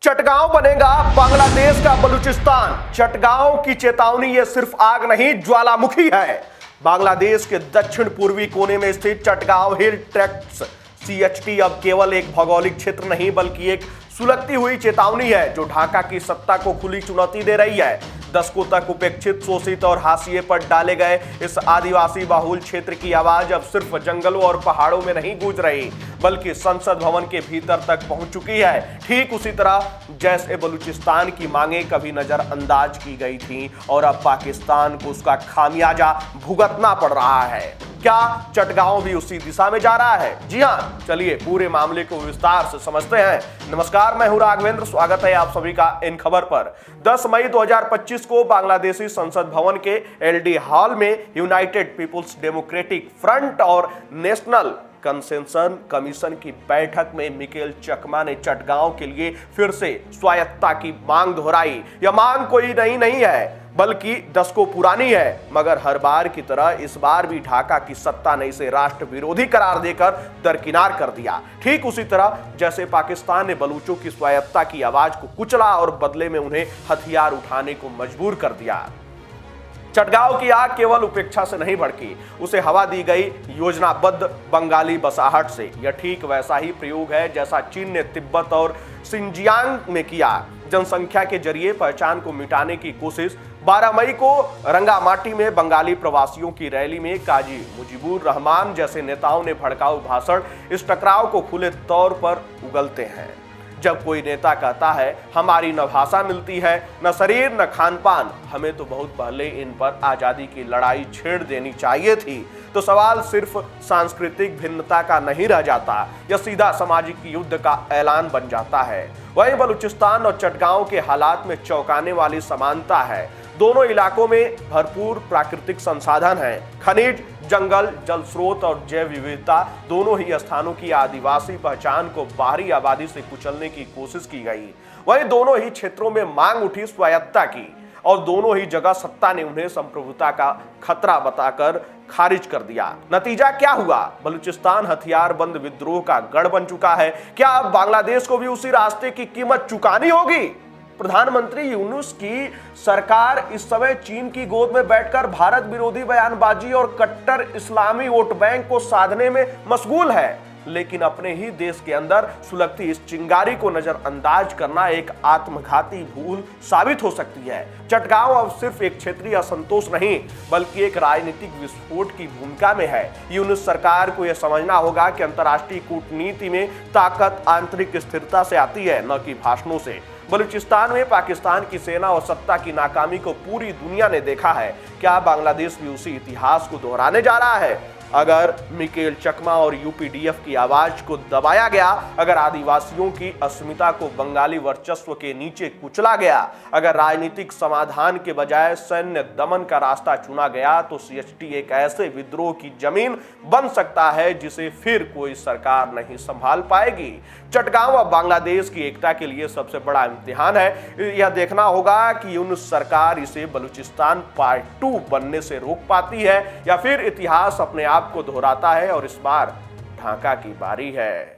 चटगांव बनेगा बांग्लादेश का बलूचिस्तान। चटगांव की चेतावनी ये सिर्फ आग नहीं, ज्वालामुखी है। बांग्लादेश के दक्षिण पूर्वी कोने में स्थित चटगांव हिल ट्रैक्ट्स CHT अब केवल एक भौगोलिक क्षेत्र नहीं बल्कि एक सुलगती हुई चेतावनी है जो ढाका की सत्ता को खुली चुनौती दे रही है। दशकों तक उपेक्षित, शोषित और हाशिए पर डाले गए इस आदिवासी बहुल क्षेत्र की आवाज अब सिर्फ जंगलों और पहाड़ों में नहीं गूंज रही बल्कि संसद भवन के भीतर तक पहुंच चुकी है। ठीक उसी तरह जैसे बलूचिस्तान की मांगें कभी नजरअंदाज की गई थी और अब पाकिस्तान को उसका खामियाजा भुगतना पड़ रहा है। क्या चटगांव भी उसी दिशा में जा रहा है? जी हां, चलिए पूरे मामले को विस्तार से समझते हैं। नमस्कार, मैं हूं राघवेंद्र, स्वागत है आप सभी का इन खबर पर। 10 मई 2025 को बांग्लादेशी संसद भवन के LD हॉल में यूनाइटेड पीपुल्स डेमोक्रेटिक फ्रंट और नेशनल कंसेंसस कमीशन की बैठक में मिकेल चकमा ने चटगांव के लिए फिर से स्वायत्तता की मांग दोहराई। यह मांग कोई नई नहीं है बल्कि दशकों पुरानी है, मगर हर बार की तरह इस बार भी ढाका की सत्ता ने इसे राष्ट्र विरोधी करार देकर दरकिनार कर दिया। ठीक उसी तरह जैसे पाकिस्तान ने बलूचों की स्वायत्तता की आवाज को कुचला और बदले में उन्हें हथियार उठाने को मजबूर कर दिया। चटगांव की आग केवल उपेक्षा से नहीं भड़की, उसे हवा दी गई योजनाबद्ध बंगाली बसाहट से। यह ठीक वैसा ही प्रयोग है जैसा चीन ने तिब्बत और सिंजियांग में किया। जनसंख्या के जरिए पहचान को मिटाने की कोशिश। 12 मई को रंगामाटी में बंगाली प्रवासियों की रैली में काजी मुजीबुर रहमान जैसे नेताओं ने भड़काऊ भाषण इस टकराव को खुले तौर पर उगलते हैं। जब कोई नेता कहता है हमारी न भाषा मिलती है, न शरीर, न खान पान, हमें तो बहुत पहले इन पर आजादी की लड़ाई छेड़ देनी चाहिए थी, तो सवाल सिर्फ सांस्कृतिक भिन्नता का नहीं रह जाता, यह सीधा सामाजिक युद्ध का ऐलान बन जाता है। वहीं बलूचिस्तान और चटगांव के हालात में चौंकाने वाली समानता है। दोनों इलाकों में भरपूर प्राकृतिक संसाधन हैं, खनिज, जंगल, जल स्रोत और जैव विविधता। दोनों ही स्थानों की आदिवासी पहचान को बाहरी आबादी से कुचलने की कोशिश की गई। वहीं दोनों ही क्षेत्रों में मांग उठी स्वायत्तता की और दोनों ही जगह सत्ता ने उन्हें संप्रभुता का खतरा बताकर खारिज कर दिया। नतीजा क्या हुआ? बलूचिस्तान हथियारबंद विद्रोह का गढ़ बन चुका है। क्या अब बांग्लादेश को भी उसी रास्ते की कीमत चुकानी होगी? प्रधानमंत्री यूनुस की सरकार इस समय चीन की गोद में बैठकर भारत विरोधी बयानबाजी और कट्टर इस्लामी वोट बैंक को साधने में मशगूल है, लेकिन अपने ही देश के अंदर सुलगती इस चिंगारी को नजरअंदाज करना एक आत्मघाती भूल साबित हो सकती है। चटगांव अब सिर्फ एक क्षेत्रीय असंतोष नहीं बल्कि एक राजनीतिक विस्फोट की भूमिका में है। यूनुस सरकार को यह समझना होगा कि अंतर्राष्ट्रीय कूटनीति में ताकत आंतरिक स्थिरता से आती है, न कि भाषणों से। बलूचिस्तान में पाकिस्तान की सेना और सत्ता की नाकामी को पूरी दुनिया ने देखा है। क्या बांग्लादेश भी उसी इतिहास को दोहराने जा रहा है? अगर मिकेल चकमा और UPDF की आवाज को दबाया गया, अगर आदिवासियों की अस्मिता को बंगाली वर्चस्व के नीचे कुचला गया, अगर राजनीतिक समाधान के बजाय सैन्य दमन का रास्ता चुना गया, तो CHT एक ऐसे विद्रोह की जमीन बन सकता है जिसे फिर कोई सरकार नहीं संभाल पाएगी। चटगांव अब बांग्लादेश की एकता के लिए सबसे बड़ा इम्तिहान है। यह देखना होगा कि यूनुस सरकार इसे बलूचिस्तान पार्ट 2 बनने से रोक पाती है या फिर इतिहास अपने आप को दोहराता है और इस बार ढाका की बारी है।